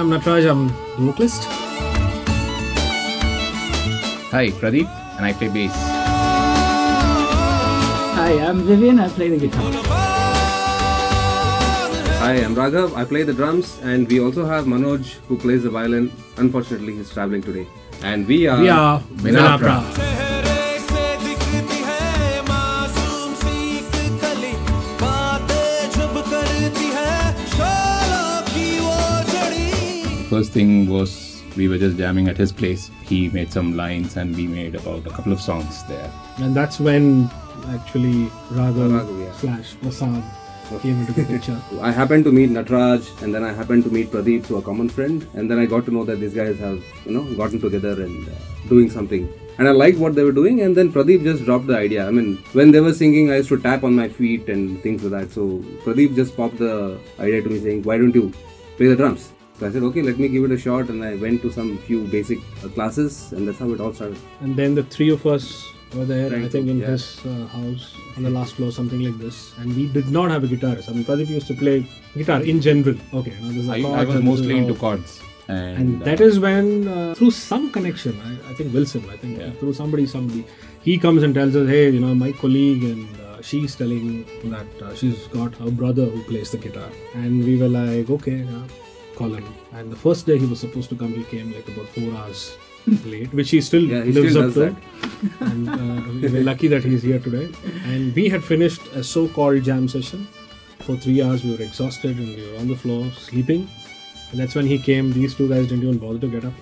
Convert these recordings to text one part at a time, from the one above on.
I'm Nataraj, I'm the vocalist. Hi, Pradeep, and I play bass. Hi, I'm Vivian, I play the guitar. Hi, I'm Raghav, I play the drums, and we also have Manoj who plays the violin. Unfortunately, he's traveling today. And we are Vinapra. First thing was we were just jamming at his place. He made some lines and we made about a couple of songs there. And that's when actually Raghav yeah. / Prasad came into the picture. I happened to meet Nataraj, and then I happened to meet Pradeep through a common friend, and then I got to know that these guys have, gotten together and doing something. And I liked what they were doing, and then Pradeep just dropped the idea. I mean, when they were singing, I used to tap on my feet and things like that. So Pradeep just popped the idea to me saying, why don't you play the drums? So I said, okay, let me give it a shot, and I went to some few basic classes, and that's how it all started. And then the three of us were there, I think in yeah. his house on the last floor, something like this. And we did not have a guitarist. I mean, Pradeep used to play guitar in general. Okay, now this is I was mostly into chords. And that is when, through some connection, I think Wilson, through somebody, he comes and tells us, hey, my colleague, and she's telling that she's got her brother who plays the guitar. And we were like, okay, call him. And the first day he was supposed to come, he came like about 4 hours late, which he still lives up to. And we're lucky that he's here today. And we had finished a so-called jam session. For 3 hours we were exhausted and we were on the floor sleeping. And that's when he came. These two guys didn't even bother to get up.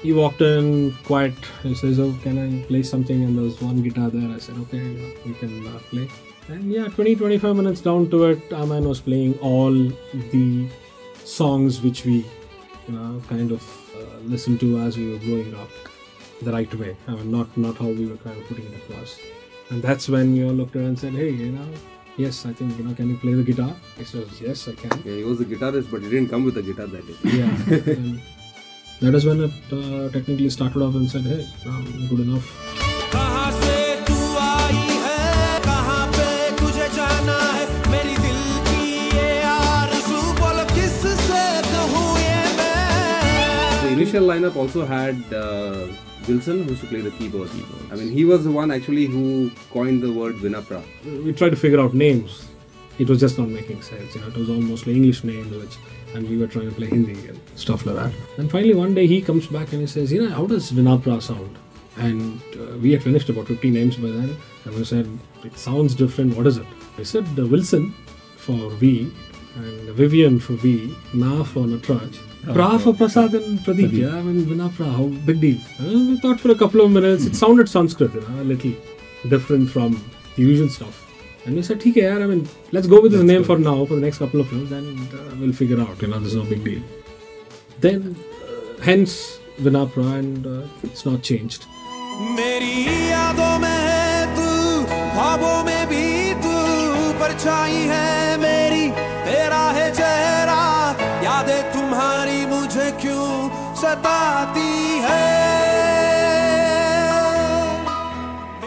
He walked in quiet. He says, oh, can I play something? And there was one guitar there. I said, okay, you can play. And 20-25 minutes down to it, our man was playing all the songs which we kind of listened to as we were growing up the right way. I mean, not how we were kind of putting it across. And that's when we all looked at it and said, hey, yes, I think, can you play the guitar? He says, yes, I can. Yeah, he was a guitarist, but he didn't come with a guitar that day. Yeah. And that is when it technically started off and said, hey, good enough. The initial lineup also had Wilson, who used to play the keyboard. I mean, he was the one actually who coined the word Vinapra. We tried to figure out names. It was just not making sense. It was almost like English names, and we were trying to play Hindi and stuff like that. And finally, one day he comes back and he says, how does Vinapra sound? And we had finished about 50 names by then. And we said, it sounds different. What is it? I said Wilson for V, and Vivian for V, Na for Nataraj. Pra for Prasad and Pradeep, yeah. I mean, Vinapra, how big deal. We thought for a couple of minutes. It sounded Sanskrit, a little different from the usual stuff. And we said, okay, I mean, let's go with this name for now, for the next couple of years, and we'll figure out, there's no big deal. Then, hence Vinapra, and it's not changed.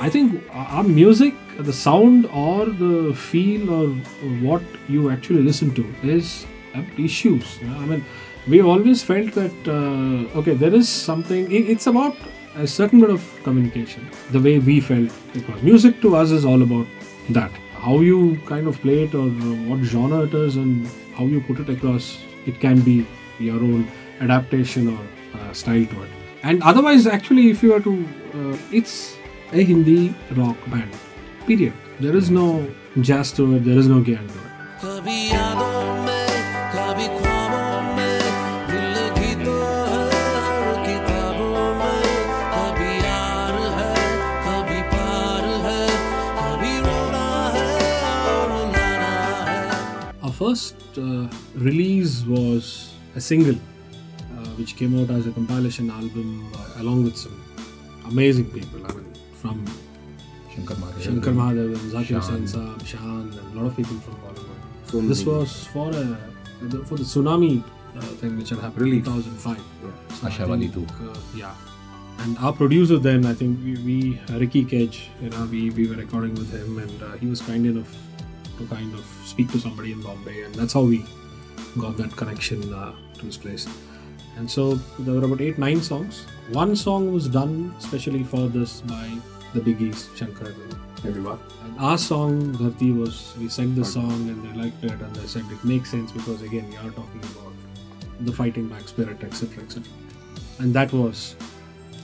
I think our music, the sound or the feel or what you actually listen to is issues. I mean, we've always felt that, there is something, it's about a certain bit of communication, the way we felt. Because music to us is all about that. How you kind of play it or what genre it is and how you put it across, it can be your own adaptation or style to it. And otherwise, actually, if you were to, it's a Hindi rock band, period. There is no jazz to it, there is no gyan to it. Our first release was a single which came out as a compilation album along with some amazing people. I mean, from Shankar Mahadev and Zakir Hussain Saab, Shan, and a lot of people from Bollywood. So this was for the tsunami thing which had happened in 2005. Yeah. So Ashawali too. Yeah. And our producer then, I think we Ricky Cage, we were recording with him, and he was kind enough to kind of speak to somebody in Bombay, and that's how we got that connection to his place. And so there were about 8-9 songs. One song was done specially for this by the biggies, Shankar and everyone. And our song, Dharti, was, we sent the song and they liked it and they said it makes sense because again we are talking about the fighting back spirit, etc. etc. And that was,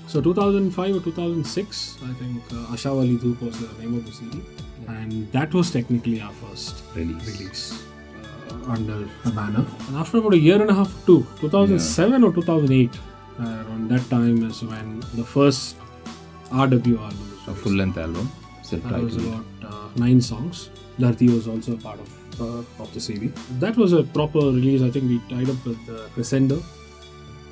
so 2005 or 2006, I think Ashawali Dhoop was the name of the CD. And that was technically our first release under a banner. And after about a year and a half to 2007 or 2008, around that time is when the first RW album was released. A full-length album. That was about 9 songs. Dharti was also a part of the CD. That was a proper release. I think we tied up with Crescendo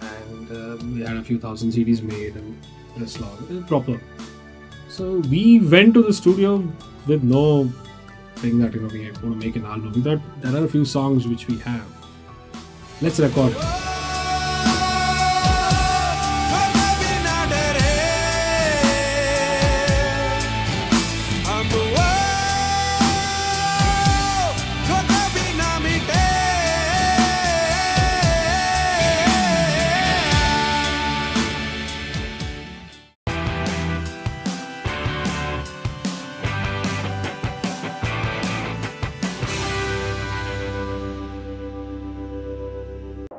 and we had a few thousand CDs made and press log. Proper. So we went to the studio with no thing that we want to make an album. We thought there are a few songs which we have. Let's record it.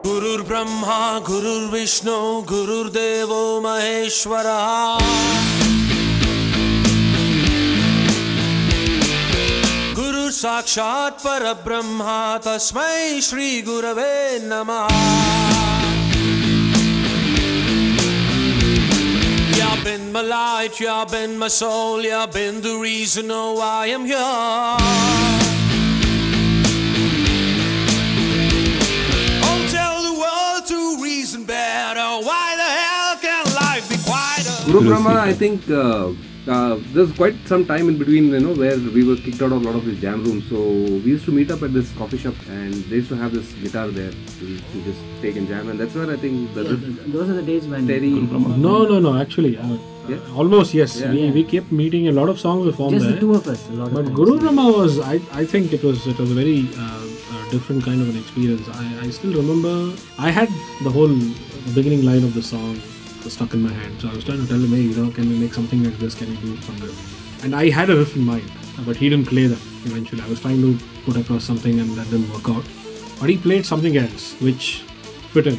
Gurur Brahma, Gurur Vishnu, Gurur Devo Maheshwara. Guru Sakshat Parabrahma, Tasmai Shri Gurave Namah. You've been my light, you've been my soul, you've been the reason why I am here. Guru Brahma, I think there's quite some time in between, where we were kicked out of a lot of his jam rooms. So we used to meet up at this coffee shop and they used to have this guitar there to just take and jam. And that's where I think those are the days when... No, actually. Almost, yes. We kept meeting, a lot of songs were formed just there. The two of us. But Guru Brahma was, I think it was a very different kind of an experience. I still remember, I had the whole beginning line of the song stuck in my head. So I was trying to tell him, hey, can we make something like this? Can we do some riff? And I had a riff in mind, but he didn't play that eventually. I was trying to put across something and that didn't work out. But he played something else, which fit in.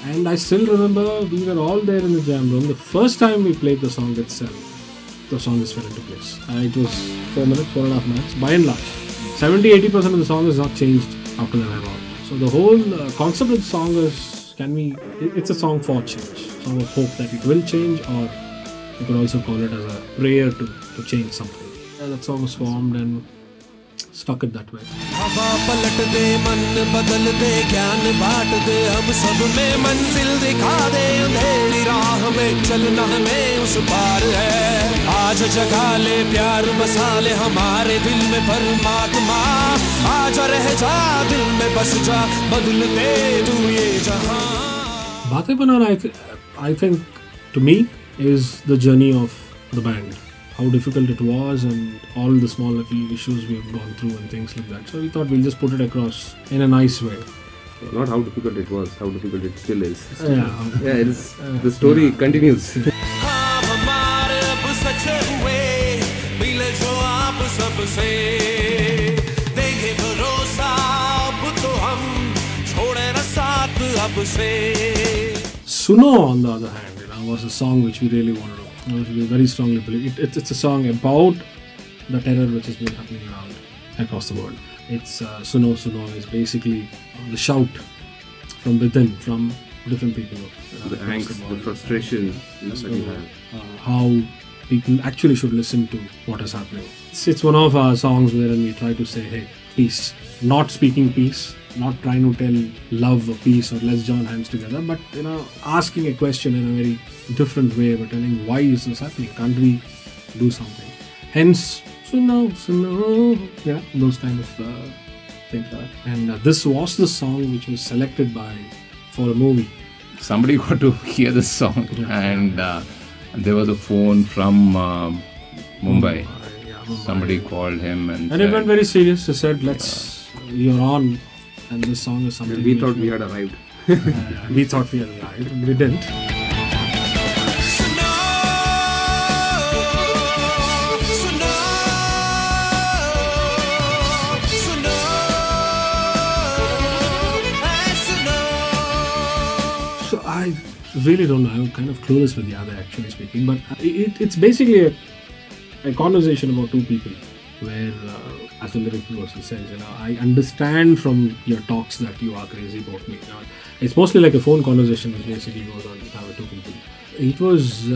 And I still remember we were all there in the jam room. The first time we played the song itself, the song just fell into place. It was 4.5 minutes. By and large, 70-80% of the song is not changed after that I wrote. So the whole concept of the song is, it's a song for change. Song of hope that it will change, or you could also call it as a prayer to change something. That song was formed and stuck it that way. Baatein Banana, I think, to me, is the journey of the band. How difficult it was and all the small little issues we have gone through and things like that. So we thought we'll just put it across in a nice way. Not how difficult it was, how difficult it still is. It is. The story continues. Suno, on the other hand, was a song which we really wanted to, which we very strongly believe. It's a song about the terror which has been happening around across the world. It's Suno is basically the shout from within, from different people. The angst, the frustration that you have. How people actually should listen to what is happening. It's one of our songs wherein we try to say, hey, peace. Not speaking peace, not trying to tell love or peace or let's join hands together, but asking a question in a very different way, but telling why is this happening? Can't we do something? Hence, Suno, those kind of things. And this was the song which was selected for a movie. Somebody got to hear this song, and there was a phone from Mumbai. Somebody called him and it went very serious. He said, you're on, and this song is something. We thought we had arrived. We thought we arrived, we didn't. So I really don't know. I'm kind of clueless with Yada, actually speaking, but it's basically a conversation about two people where, as the lyric person says, I understand from your talks that you are crazy about me. It's mostly like a phone conversation which basically goes on with two people. It was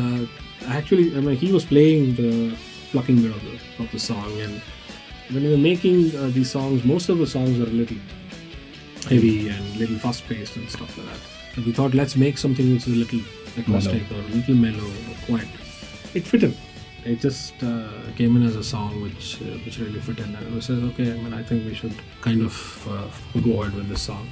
actually, he was playing the plucking bit of the song, and when we were making these songs, most of the songs were a little heavy and a little fast-paced and stuff like that. So we thought, let's make something which is a little acoustic or a little mellow or quiet. It fit in. It just came in as a song which really fit in, and we said, okay, I think we should kind of go ahead with this song.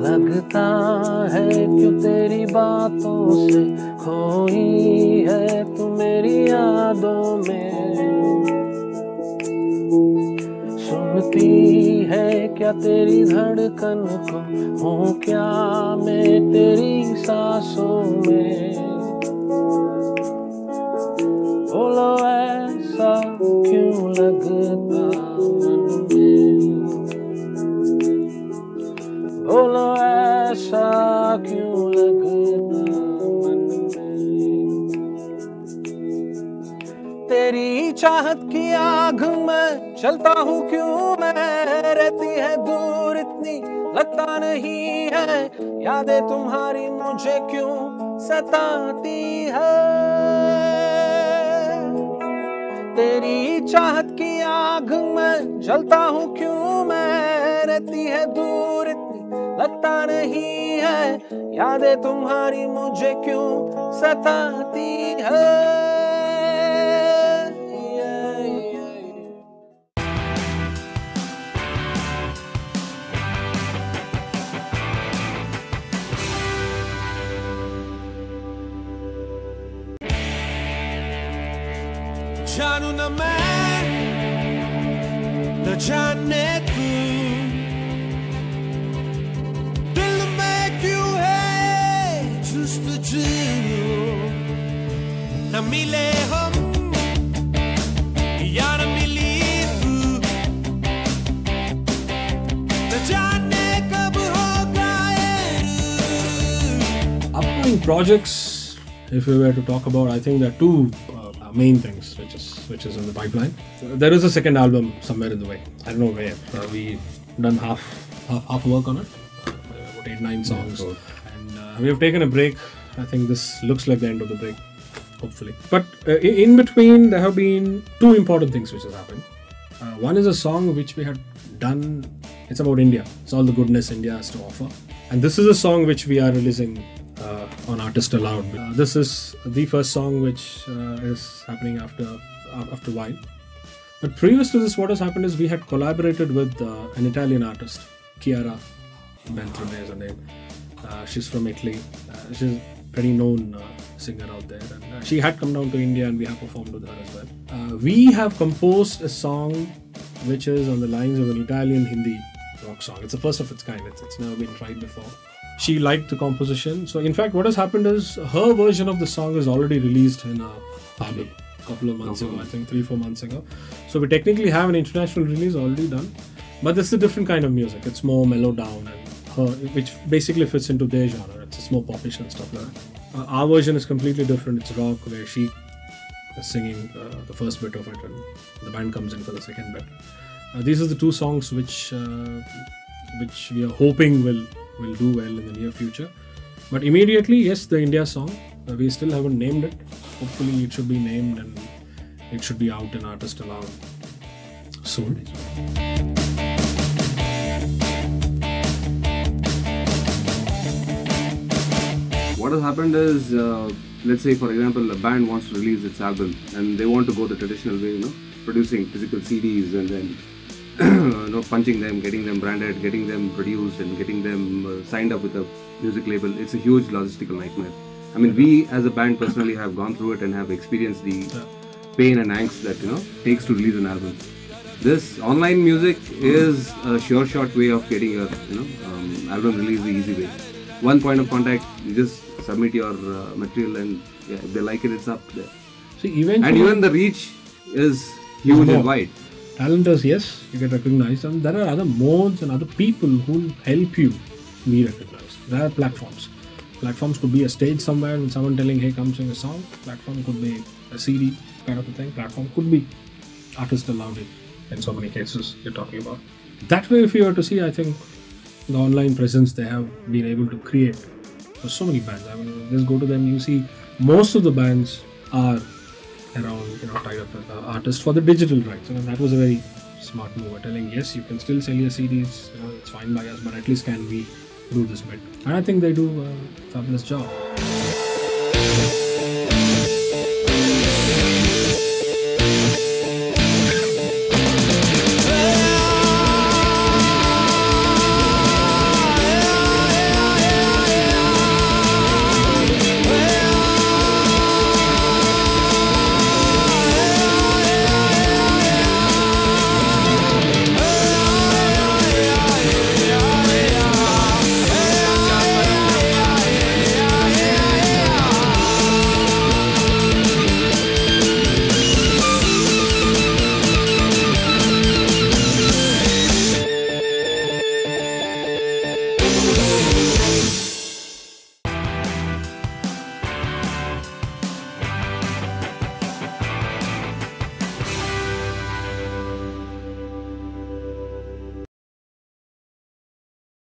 लगता है क्यों तेरी बातों से खोई है तू मेरी यादों में, सुनती है क्या तेरी धड़कन को, हूँ क्या मैं तेरी सांसों में, बोलो ऐसा क्यों लगता मन में, बोलो ऐसा क्यों लगता मन में, तेरी चाहत की आग में चलता हूँ क्यों मैं, रहती है दूर इतनी लगता नहीं है, यादें तुम्हारी मुझे क्यों सताती है, तेरी चाहत की आग में जलता हूँ क्यों मैं, रहती है दूर इतनी लगता नहीं है, यादें तुम्हारी मुझे क्यों सताती है। जानू न मैं न जाने तू, दिल में क्यों है जुस्तजू, न मिले हम या न मिली तू, न जाने कब होगा ये। Upcoming projects, if we were to talk about, I think there are two main things which is in the pipeline. There is a second album somewhere in the way. I don't know where. We done half work on it, about 8-9 songs, and we have taken a break. I think this looks like the end of the break, hopefully. But in between, there have been two important things which has happened. One is a song which we had done. It's about India. It's all the goodness India has to offer, and this is a song which we are releasing on ArtistAloud. This is the first song which is happening after a while. But previous to this, what has happened is we had collaborated with an Italian artist, Chiara Beltrame is her name. She's from Italy. She's a pretty known singer out there, and she had come down to India and we have performed with her as well. We have composed a song which is on the lines of an Italian Hindi rock song. It's the first of its kind. It's never been tried before. She liked the composition. So in fact, what has happened is her version of the song is already released in a album a couple of months ago, I think 3-4 months ago. So we technically have an international release already done. But this is a different kind of music. It's more mellow down, and which basically fits into their genre. It's more popish and stuff like that. Our version is completely different. It's rock, where she is singing the first bit of it and the band comes in for the second bit. These are the two songs which we are hoping will do well in the near future. But immediately, yes, the India song, we still haven't named it. Hopefully it should be named and it should be out in ArtistAloud soon. What has happened is, let's say for example, a band wants to release its album and they want to go the traditional way, producing physical CDs and then punching them, getting them branded, getting them produced and getting them signed up with a music label, it's a huge logistical nightmare. I mean, we as a band personally have gone through it and have experienced the pain and angst that takes to release an album. This online music is a sure shot way of getting your album released the easy way. One point of contact, you just submit your material, and if they like it, it's up there. So eventually, and even the reach is huge and wide. Talenters, yes, you get recognized, and there are other modes and other people who help you be recognized. There are platforms. Platforms could be a stage somewhere with someone telling, hey, come sing a song. Platform could be a CD kind of a thing. Platform could be ArtistAloud in so many cases you're talking about. That way, if you were to see, I think the online presence they have been able to create for so many bands. I mean, just go to them, you see most of the bands are around, tied up with the artists for the digital rights. And that was a very smart move. Telling, yes, you can still sell your CDs, it's fine by us, but at least can we do this bit? And I think they do a fabulous job.